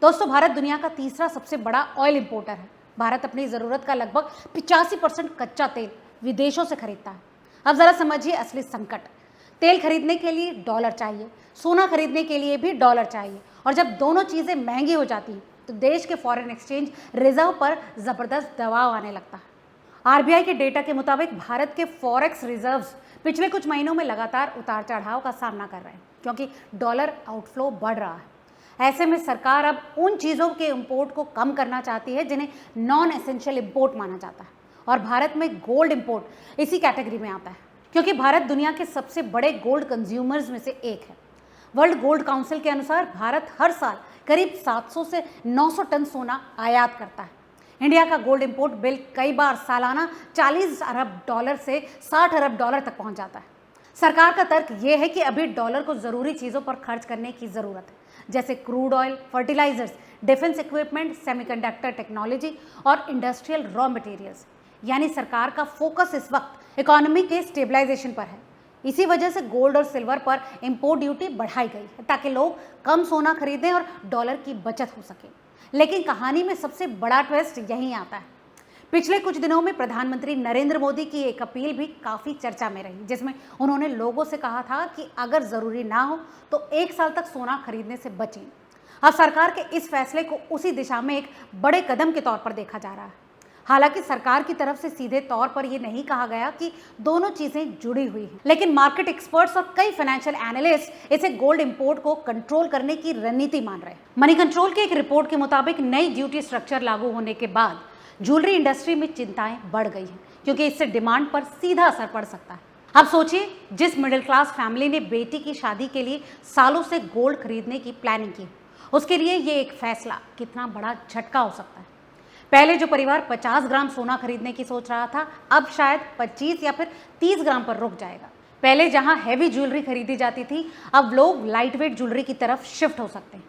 दोस्तों, भारत दुनिया का तीसरा सबसे बड़ा ऑयल इंपोर्टर है। भारत अपनी ज़रूरत का लगभग 85% कच्चा तेल विदेशों से खरीदता है। अब ज़रा समझिए असली संकट। तेल खरीदने के लिए डॉलर चाहिए, सोना खरीदने के लिए भी डॉलर चाहिए, और जब दोनों चीज़ें महंगी हो जाती हैं तो देश के फॉरेन एक्सचेंज रिजर्व पर ज़बरदस्त दबाव आने लगता है। आरबीआई के डेटा के मुताबिक भारत के फॉरेक्स रिजर्व्स पिछले कुछ महीनों में लगातार उतार चढ़ाव का सामना कर रहे हैं, क्योंकि डॉलर आउटफ्लो बढ़ रहा है। ऐसे में सरकार अब उन चीज़ों के इंपोर्ट को कम करना चाहती है जिन्हें नॉन एसेंशियल इंपोर्ट माना जाता है, और भारत में गोल्ड इंपोर्ट इसी कैटेगरी में आता है, क्योंकि भारत दुनिया के सबसे बड़े गोल्ड कंज्यूमर्स में से एक है। वर्ल्ड गोल्ड काउंसिल के अनुसार भारत हर साल करीब 700 से 900 टन सोना आयात करता है। इंडिया का गोल्ड इंपोर्ट बिल कई बार सालाना 40 अरब डॉलर से 60 अरब डॉलर तक पहुंच जाता है। सरकार का तर्क यह है कि अभी डॉलर को ज़रूरी चीज़ों पर खर्च करने की ज़रूरत है, जैसे crude oil, fertilizers, defence equipment, semiconductor technology और इंडस्ट्रियल रॉ मटेरियल्स। यानी सरकार का फोकस इस वक्त इकोनॉमी के स्टेबलाइजेशन पर है। इसी वजह से गोल्ड और सिल्वर पर इंपोर्ट ड्यूटी बढ़ाई गई है, ताकि लोग कम सोना खरीदें और डॉलर की बचत हो सके। लेकिन कहानी में सबसे बड़ा ट्विस्ट यहीं आता है। पिछले कुछ दिनों में प्रधानमंत्री नरेंद्र मोदी की एक अपील भी काफ़ी चर्चा में रही, जिसमें उन्होंने लोगों से कहा था कि अगर ज़रूरी ना हो तो 1 साल तक सोना खरीदने से बचें। अब सरकार के इस फैसले को उसी दिशा में एक बड़े कदम के तौर पर देखा जा रहा है। हालांकि सरकार की तरफ से सीधे तौर पर यह नहीं कहा गया कि दोनों चीजें जुड़ी हुई हैं, लेकिन मार्केट एक्सपर्ट्स और कई फाइनेंशियल एनालिस्ट इसे गोल्ड इंपोर्ट को कंट्रोल करने की रणनीति मान रहे हैं। मनी कंट्रोल की एक रिपोर्ट के मुताबिक नई ड्यूटी स्ट्रक्चर लागू होने के बाद ज्वेलरी इंडस्ट्री में चिंताएं बढ़ गई हैं, क्योंकि इससे डिमांड पर सीधा असर पड़ सकता है। अब सोचिए, जिस मिडिल क्लास फैमिली ने बेटी की शादी के लिए सालों से गोल्ड खरीदने की प्लानिंग की, उसके लिए ये एक फैसला कितना बड़ा झटका हो सकता है। पहले जो परिवार 50 ग्राम सोना खरीदने की सोच रहा था, अब शायद 25 या फिर 30 ग्राम पर रुक जाएगा। पहले जहां हैवी ज्वेलरी खरीदी जाती थी, अब लोग लाइट वेट ज्वेलरी की तरफ शिफ्ट हो सकते हैं।